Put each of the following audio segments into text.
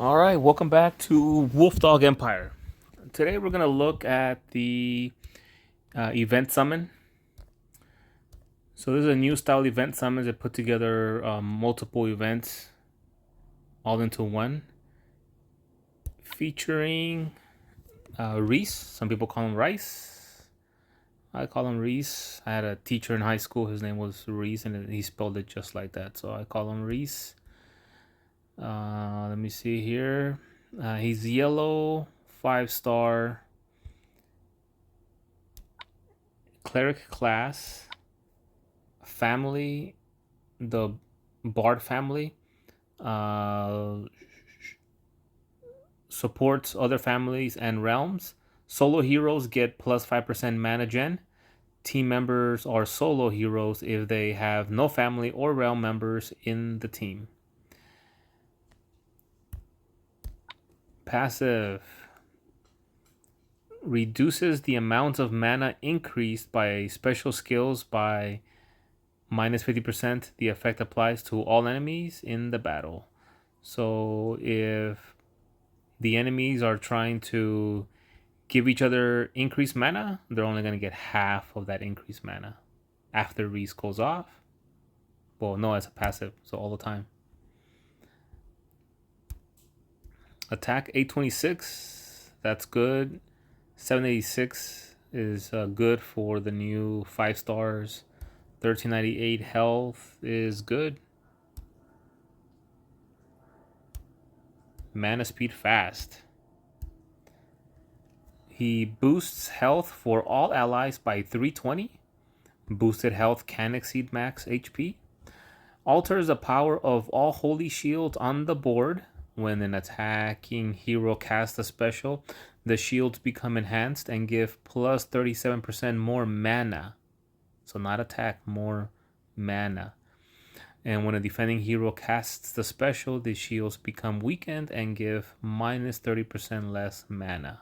All right, welcome back to Wolfdog Empire. Today we're going to look at the event summon. So this is a new style event summons that put together multiple events all into one, featuring Reese. Some people call him Rice. I call him Reese. I had a teacher in high school. His name was Reese, and he spelled it just like that. So I call him Reese. Let me see here. He's yellow, 5-star, cleric class, family, the Bard family. Uh, Supports other families and realms. Solo heroes get plus 5% mana gen. Team members are solo heroes if they have no family or realm members in the team. Passive reduces the amount of mana increased by special skills by minus 50%. The effect applies to all enemies in the battle. So if the enemies are trying to give each other increased mana, they're only going to get half of that increased mana after Reese goes off. Well, no, it's a passive, so all the time. Attack 826, that's good. 786 is good for the new 5 stars. 1398 health is good. Mana speed fast. He boosts health for all allies by 320. Boosted health can exceed max HP. Alters the power of all holy shields on the board. When an attacking hero casts a special, the shields become enhanced and give plus 37% more mana. So not attack, more mana. And when a defending hero casts the special, the shields become weakened and give minus 30% less mana.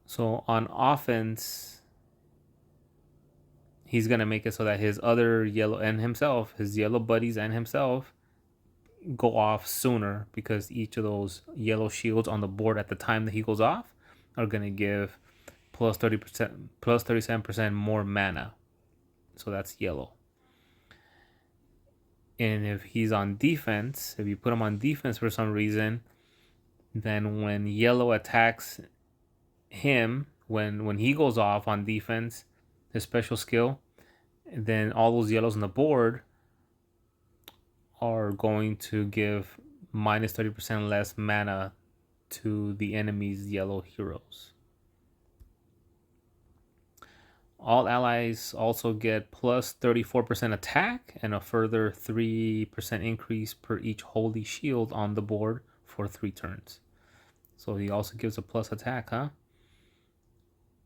So on offense, he's going to make it so that his other yellow and himself, his yellow buddies and himself, go off sooner because each of those yellow shields on the board at the time that he goes off are going to give plus 30%, plus 37% more mana. So that's yellow. And if he's on defense, if you put him on defense for some reason, then when yellow attacks him, when he goes off on defense, his special skill, then all those yellows on the board are going to give minus 30% less mana to the enemy's yellow heroes. All allies also get plus 34% attack and a further 3% increase per each holy shield on the board for 3 turns. So he also gives a plus attack, huh?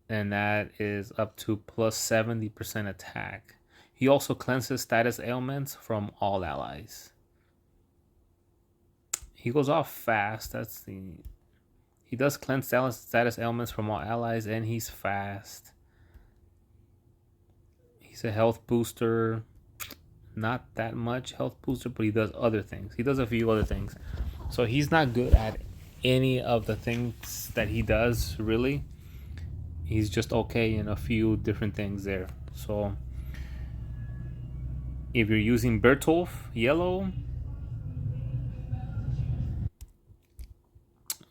And that is up to plus 70% attack. He also cleanses status ailments from all allies. He goes off fast. He does cleanse status ailments from all allies, and he's fast. He's a health booster. Not that much health booster, but he does other things. He does a few other things. So he's not good at any of the things that he does, really. He's just okay in a few different things there. So if you're using Bertolf yellow,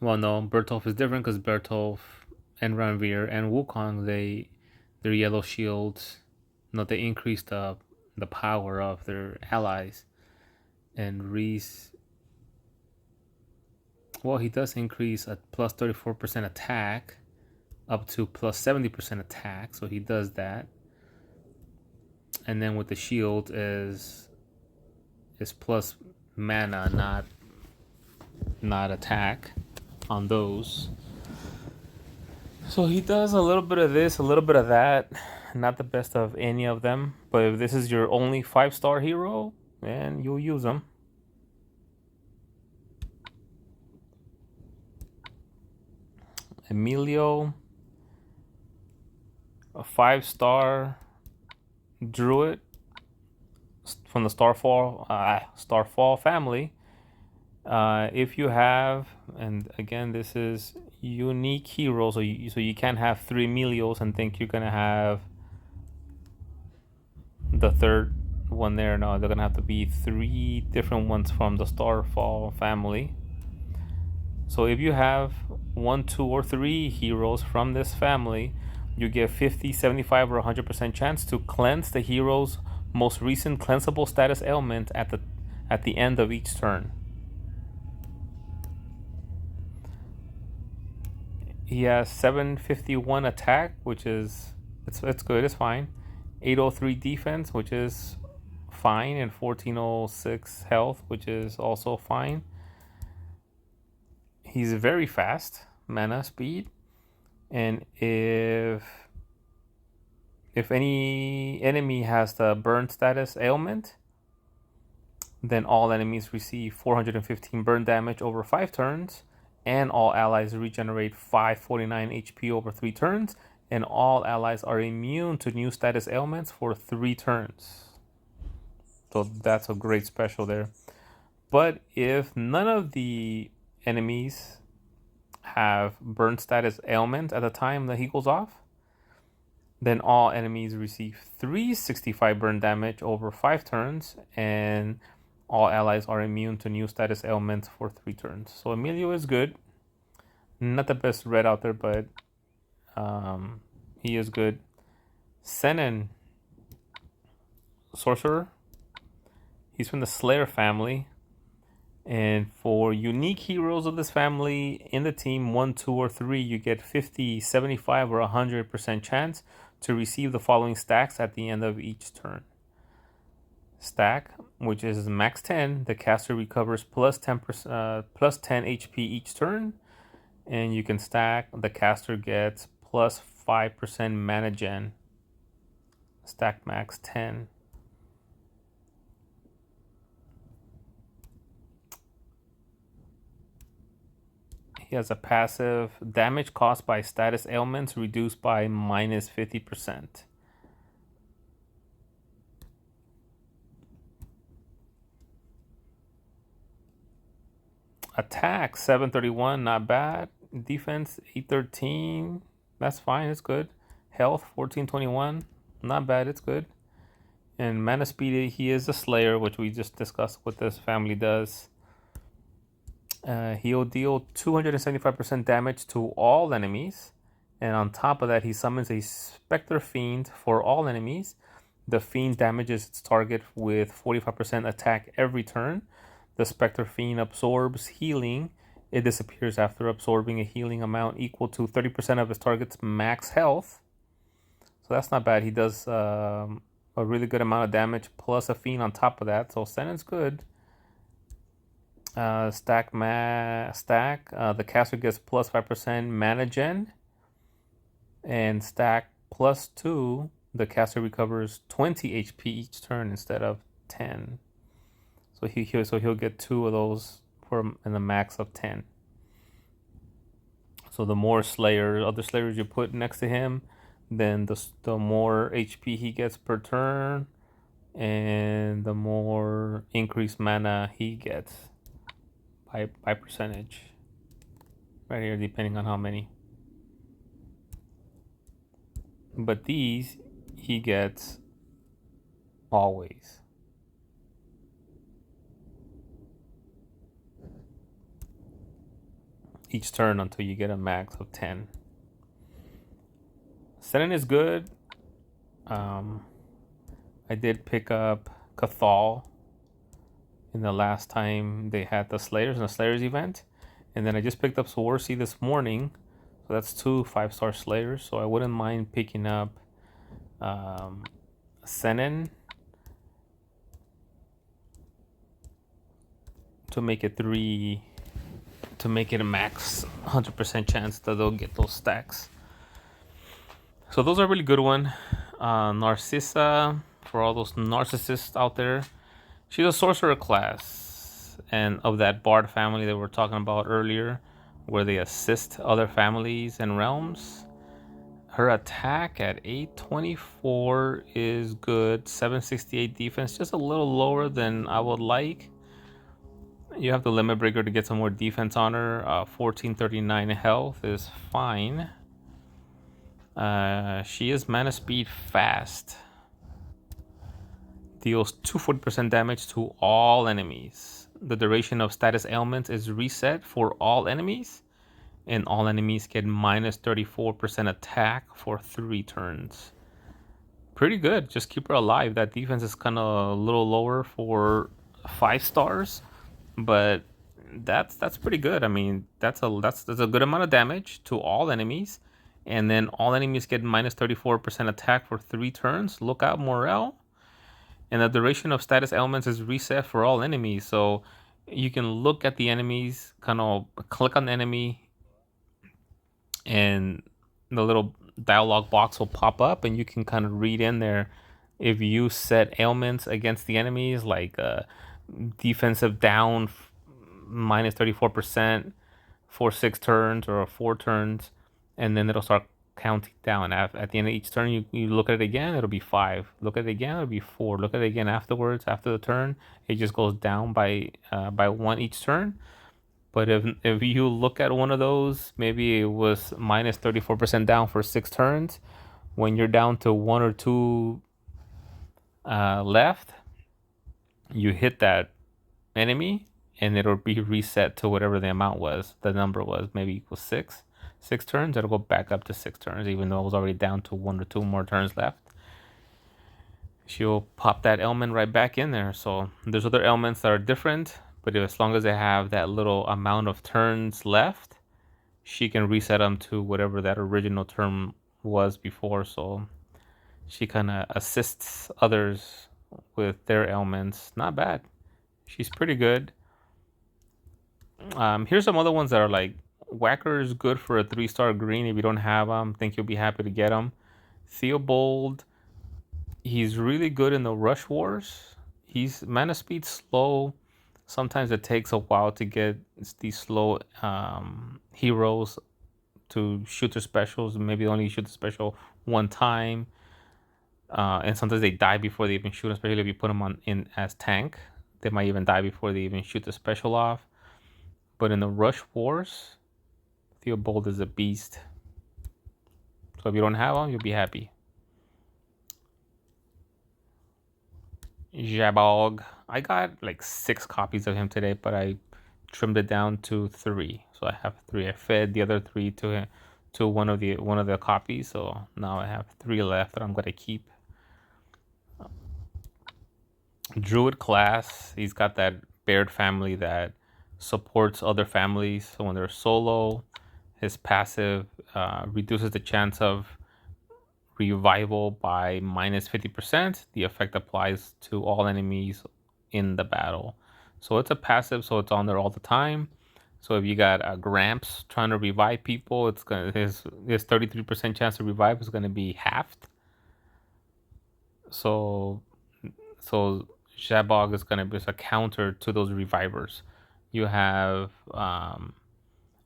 well, no, Bertolf is different because Bertolf and Ranveer and Wukong, their yellow shields, they increase the power of their allies. And Reese, well, he does increase a plus 34% attack up to plus 70% attack, so he does that. And then with the shield is plus mana, not attack on those. So he does a little bit of this, a little bit of that. Not the best of any of them, but if this is your only 5-star hero, then you'll use them. Emilio, a 5-star druid from the Starfall family. If you have, and again, this is unique heroes, so you can't have 3 Emilios and think you're gonna have the third one there. No, they're gonna have to be 3 different ones from the Starfall family. So if you have 1, 2, or 3 heroes from this family, you get 50, 75, or 100% chance to cleanse the hero's most recent cleansable status ailment at the end of each turn. He has 751 attack, which is it's good, it's fine. 803 defense, which is fine, and 1406 health, which is also fine. He's very fast, mana speed, and if any enemy has the burn status ailment, then all enemies receive 415 burn damage over 5 turns, and all allies regenerate 549 HP over 3 turns, and all allies are immune to new status ailments for 3 turns. So that's a great special there. But if none of the enemies have burn status ailment at the time that he goes off, then all enemies receive 365 burn damage over 5 turns, and all allies are immune to new status ailments for 3 turns. So Emilio is good. Not the best red out there, but he is good. Senin, sorcerer. He's from the Slayer family. And for unique heroes of this family in the team, 1, 2, or 3, you get 50, 75, or 100% chance to receive the following stacks at the end of each turn. Stack, which is max 10, the caster recovers plus 10 HP each turn, and you can stack, the caster gets plus 5% mana gen. Stack max 10. He has a passive damage caused by status ailments reduced by minus 50%. Attack 731, not bad. Defense 813, that's fine, it's good. Health 1421, not bad, it's good. And mana speed, he is a Slayer, which we just discussed what this family does. He'll deal 275% damage to all enemies, and on top of that, he summons a Spectre Fiend for all enemies. The Fiend damages its target with 45% attack every turn. The Spectre Fiend absorbs healing. It disappears after absorbing a healing amount equal to 30% of his target's max health. So that's not bad. He does a really good amount of damage plus a Fiend on top of that. So Senin's good. Stack. The caster gets plus 5% mana gen. And stack plus 2. The caster recovers 20 HP each turn instead of 10. So he'll get 2 of those in the max of 10. So the more other slayers you put next to him, then the more HP he gets per turn, and the more increased mana he gets by percentage. Right here, depending on how many. But these he gets always. Each turn until you get a max of 10. Senin is good. I did pick up Cathal in the last time they had the Slayers in the Slayers event. And then I just picked up Swarzy this morning. So that's 2 5-star Slayers. So I wouldn't mind picking up Senin to make it 3, to make it a max 100% chance that they'll get those stacks. So those are a really good one. Narcissa, for all those narcissists out there, she's a sorcerer class, and of that Bard family that we were talking about earlier, where they assist other families and realms. Her attack at 824 is good. 768 defense, just a little lower than I would like. You have the Limit Breaker to get some more defense on her. 1439 health is fine. She is mana speed fast. Deals 240% damage to all enemies. The duration of status ailments is reset for all enemies. And all enemies get minus 34% attack for 3 turns. Pretty good. Just keep her alive. That defense is kind of a little lower for 5 stars, but that's pretty good. I mean, that's a good amount of damage to all enemies, and then all enemies get minus 34% attack for 3 turns. Look out, Morel. And the duration of status elements is reset for all enemies, so you can look at the enemies, kind of click on the enemy, and the little dialog box will pop up, and you can kind of read in there if you set ailments against the enemies, like defensive down minus 34% for 6 turns or 4 turns, and then it'll start counting down. At the end of each turn, you look at it again, it'll be 5. Look at it again, it'll be 4. Look at it again afterwards, after the turn, it just goes down by 1 each turn. But if you look at one of those, maybe it was minus 34% down for 6 turns. When you're down to 1 or 2 left, you hit that enemy, and it'll be reset to whatever the amount was. The number was maybe equals 6. 6 turns, it'll go back up to 6 turns, even though it was already down to 1 or 2 more turns left. She'll pop that element right back in there. So there's other elements that are different, but as long as they have that little amount of turns left, she can reset them to whatever that original term was before. So she kind of assists others with their ailments. Not bad. She's pretty good. Here's some other ones that are like, Whacker is good for a 3-star green. If you don't have them, think you'll be happy to get them. Theobald, he's really good in the Rush Wars. He's mana speed slow. Sometimes it takes a while to get these slow heroes to shoot their specials. Maybe only shoot the special one time. And sometimes they die before they even shoot, especially if you put them in as tank. They might even die before they even shoot the special off. But in the Rush Wars, Theobald is a beast. So if you don't have them, you'll be happy. Jabog. I got like 6 copies of him today, but I trimmed it down to 3. So I have 3. I fed the other 3 to one of the copies. So now I have 3 left that I'm gonna keep. Druid class. He's got that Baird family that supports other families. So when they're solo, his passive reduces the chance of revival by minus 50%. The effect applies to all enemies in the battle. So it's a passive, so it's on there all the time. So if you got Gramps trying to revive people, it's gonna his 33% chance to revive is gonna be halved. So Jabog is gonna be a counter to those revivers. You have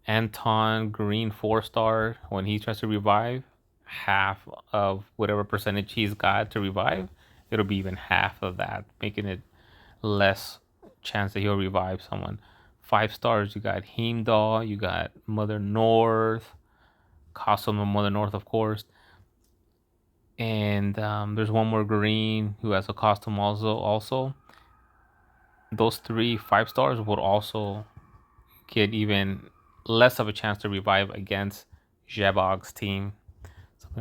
Anton Green 4-star. When he tries to revive, half of whatever percentage he's got to revive, it'll be even half of that, making it less chance that he'll revive someone. 5 stars, you got Heimdall, you got Mother North, Costume of Mother North, of course. And there's one more green who has a costume also. Those 3 5 stars would also get even less of a chance to revive against Jabog's team.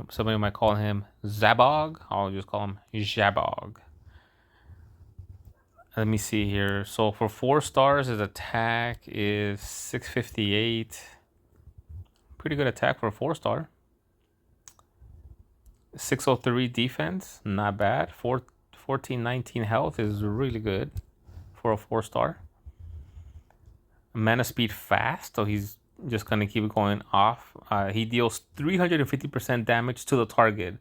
Somebody might call him Zabog. I'll just call him Jabog. Let me see here. So for 4 stars, his attack is 658. Pretty good attack for a 4-star. 603 defense, not bad. 1419 health is really good for a 4-star. Mana speed fast, so he's just gonna keep going off. He deals 350% damage to the target,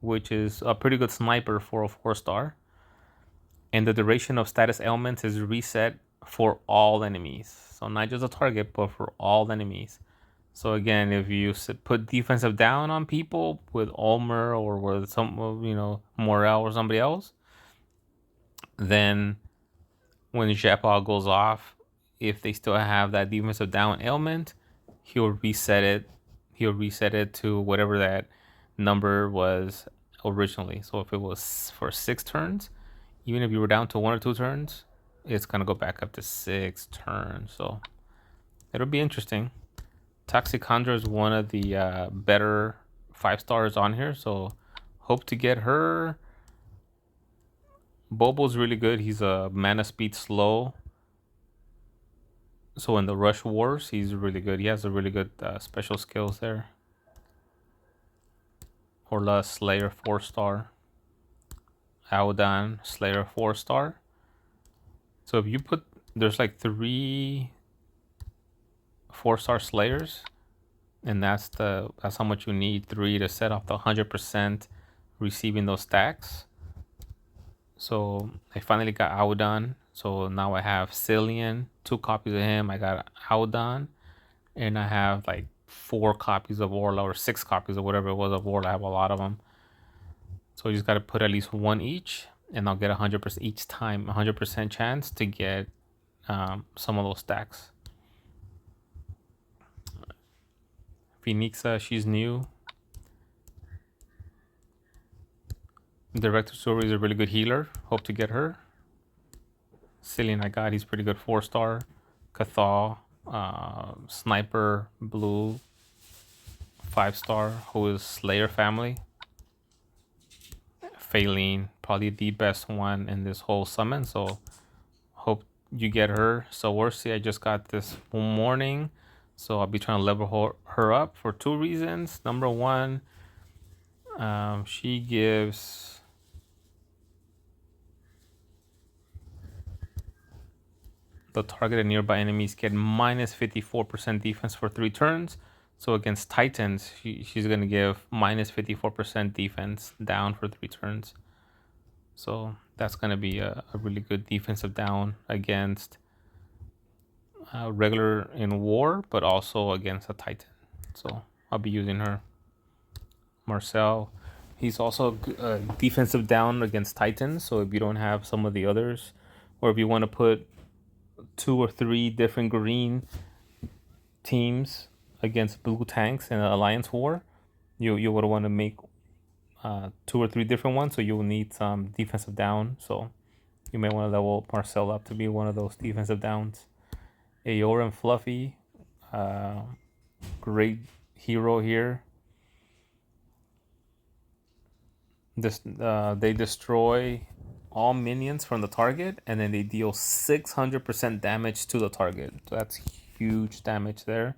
which is a pretty good sniper for a 4-star. And the duration of status ailments is reset for all enemies. So not just a target, but for all enemies. So again, if you put defensive down on people with Ulmer or with some, Morel or somebody else, then when Jabog goes off, if they still have that defensive down ailment, he'll reset it. He'll reset it to whatever that number was originally. So if it was for 6 turns, even if you were down to 1 or 2 turns, it's gonna go back up to 6 turns. So it'll be interesting. Toxicandra is one of the better 5-stars on here, so hope to get her. Bobo's really good. He's a mana speed slow. So in the rush wars, he's really good. He has a really good special skills there. Orla Slayer 4-star. Aodan Slayer 4-star. So if you put, there's like 3 4-star Slayers, and that's how much you need, 3 to set off the 100% receiving those stacks. So I finally got Aodan. So now I have Cillian, 2 copies of him. I got Aodan, and I have like 4 copies of Orla, or 6 copies of whatever it was of Orla. I have a lot of them. So you just got to put at least 1 each, and I'll get 100% each time, 100% chance to get some of those stacks. Phoenixa, she's new. Director Story is a really good healer. Hope to get her. Cillian I got, he's pretty good 4-star. Cathal, Sniper Blue, 5-star, who is Slayer family. Faylene, probably the best one in this whole summon, so hope you get her. Sawersi, I just got this morning, so I'll be trying to level her up for 2 reasons. Number 1, she gives the targeted nearby enemies get minus 54% defense for 3 turns. So against Titans, she's going to give minus 54% defense down for 3 turns. So that's going to be a really good defensive down against regular in war, but also against a Titan. So I'll be using her. Marcel, he's also a defensive down against Titans. So if you don't have some of the others, or if you want to put 2 or 3 different green teams against blue tanks in an alliance war, you would want to make 2 or 3 different ones, so you'll need some defensive down. So you may want to level Marcel up to be one of those defensive downs. Aeor and Fluffy, great hero here. They destroy all minions from the target, and then they deal 600% damage to the target. So that's huge damage there,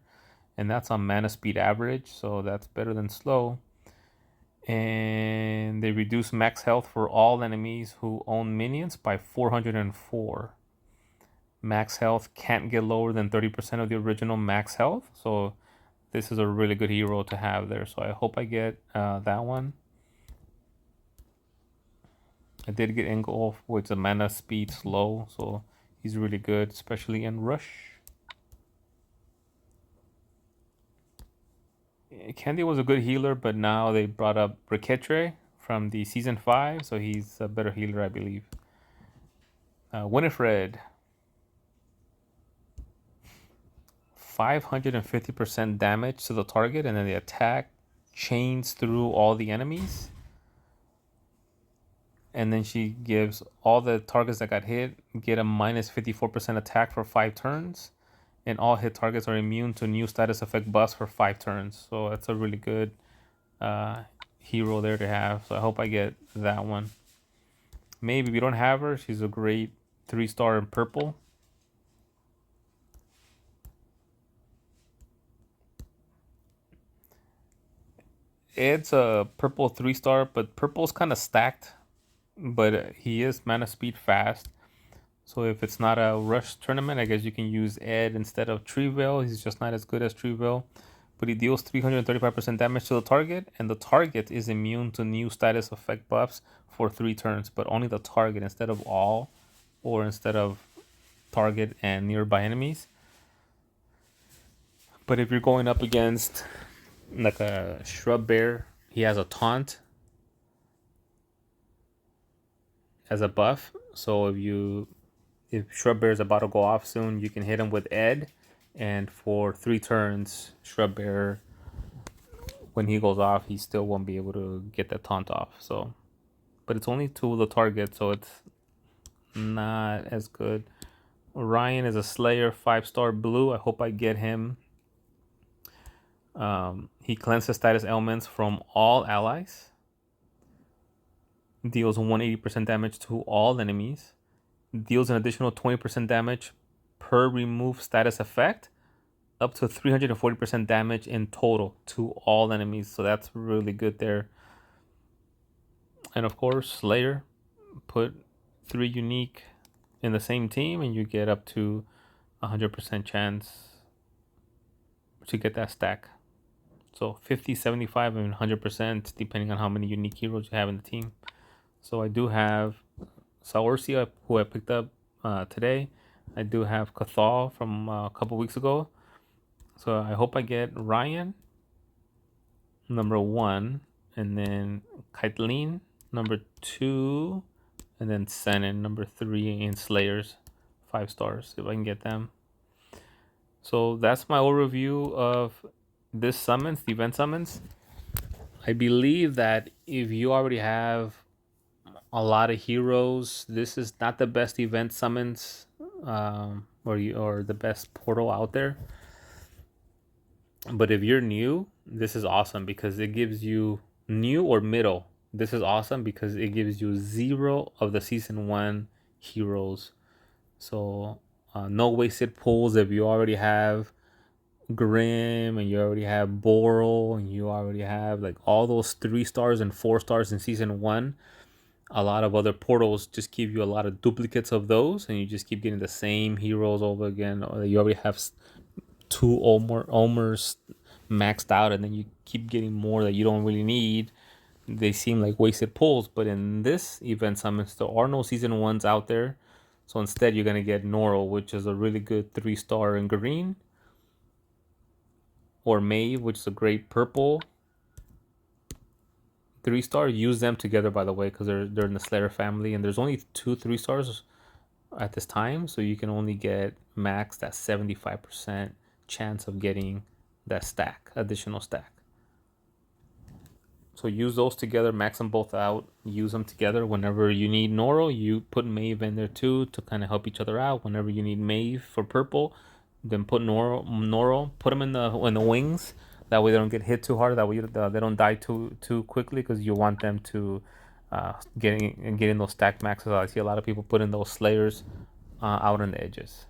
and that's on mana speed average, so that's better than slow. And they reduce max health for all enemies who own minions by 404. Max health can't get lower than 30% of the original max health, so this is a really good hero to have there. So I hope I get that one. I did get Ingolf with the mana speed slow, so he's really good, especially in Rush. Candy was a good healer, but now they brought up Briquetre from the season 5, so he's a better healer, I believe. Winifred, 550% damage to the target, and then the attack chains through all the enemies. And then she gives all the targets that got hit get a minus 54% attack for 5 turns. And all hit targets are immune to new status effect buffs for 5 turns. So that's a really good hero there to have. So I hope I get that one. Maybe if you don't have her, she's a great 3-star in purple. It's a purple 3-star, but purple's kind of stacked. But he is mana speed fast. So if it's not a rush tournament, I guess you can use Ed instead of Treevale. He's just not as good as Treevale. But he deals 335% damage to the target, and the target is immune to new status effect buffs for 3 turns, but only the target instead of all, or instead of target and nearby enemies. But if you're going up against like a Shrub Bear, he has a taunt as a buff. So if you if Shrub Bear is about to go off soon, you can hit him with Ed, and for 3 turns, Shrub Bear, when he goes off, he still won't be able to get that taunt off. So, but it's only 2 of the target, so it's not as good. Ryan is a Slayer 5-star blue. I hope I get him. He cleanses status elements from all allies. Deals 180% damage to all enemies. Deals an additional 20% damage per remove status effect, up to 340% damage in total to all enemies. So that's really good there. And of course, Slayer, put 3 unique in the same team and you get up to 100% chance to get that stack. So 50, 75, and 100% depending on how many unique heroes you have in the team. So I do have Saorsi, who I picked up today. I do have Cathal from a couple weeks ago. So I hope I get Ryan, number 1, and then Caitlyn, number 2, and then Senin, number 3 in Slayers, 5 stars, if I can get them. So that's my overview of this summons, the event summons. I believe that if you already have a lot of heroes, this is not the best event summons or the best portal out there. But if you're new, this is awesome because it gives you new or middle. This is awesome because it gives you 0 of the season 1 heroes. So no wasted pulls if you already have Grim and you already have Boral and you already have like all those 3 stars and 4 stars in season 1. A lot of other portals just give you a lot of duplicates of those, and you just keep getting the same heroes over again. Or you already have 2 Omers maxed out, and then you keep getting more that you don't really need. They seem like wasted pulls, but in this event summons, there are no season 1s out there. So instead, you're gonna get Noro, which is a really good 3-star in green, or Maeve, which is a great purple 3-star. Use them together, by the way, because they're in the Slayer family, and there's only 2 3-stars at this time, so you can only get max that 75% chance of getting that stack, additional stack. So use those together, max them both out, use them together. Whenever you need Noro, you put Maeve in there too to kind of help each other out. Whenever you need Maeve for purple, then put Noro, put them in the wings. That way they don't get hit too hard. That way they don't die too quickly, because you want them to getting those stack maxes. I see a lot of people putting those Slayers out on the edges.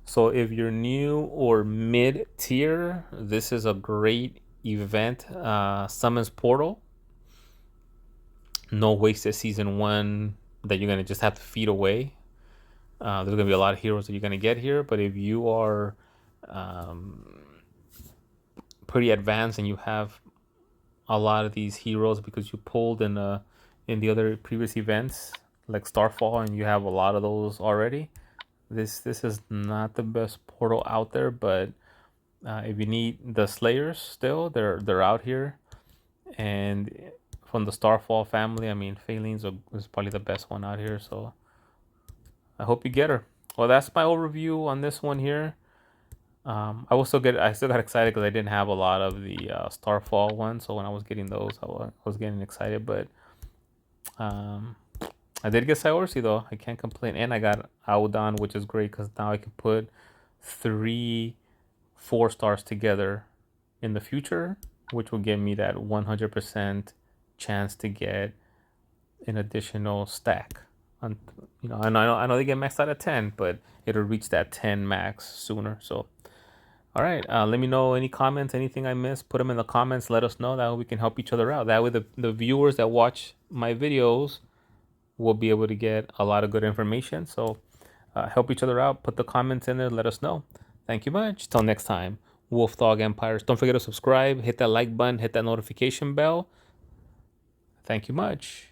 So if you're new or mid tier, this is a great event summons portal. No wasted season 1 that you're gonna just have to feed away. There's gonna be a lot of heroes that you're gonna get here, but if you are pretty advanced and you have a lot of these heroes because you pulled in the other previous events like Starfall, and you have a lot of those already, this is not the best portal out there. But if you need the Slayers still, they're out here. And from the Starfall family, I mean, Phalanx is probably the best one out here. So I hope you get her. Well, that's my overview on this one here. I still got excited because I didn't have a lot of the Starfall ones. So when I was getting those, I was getting excited. But I did get Saorsi though. I can't complain. And I got Audon, which is great because now I can put 3 4-stars together in the future, which will give me that 100% chance to get an additional stack. And I know they get maxed out at 10, but it'll reach that 10 max sooner. So, all right, let me know any comments, anything I missed. Put them in the comments. Let us know. That way we can help each other out. That way the viewers that watch my videos will be able to get a lot of good information. So help each other out. Put the comments in there. Let us know. Thank you much. Till next time, Wolf Dog Empires. Don't forget to subscribe, hit that like button, hit that notification bell. Thank you much.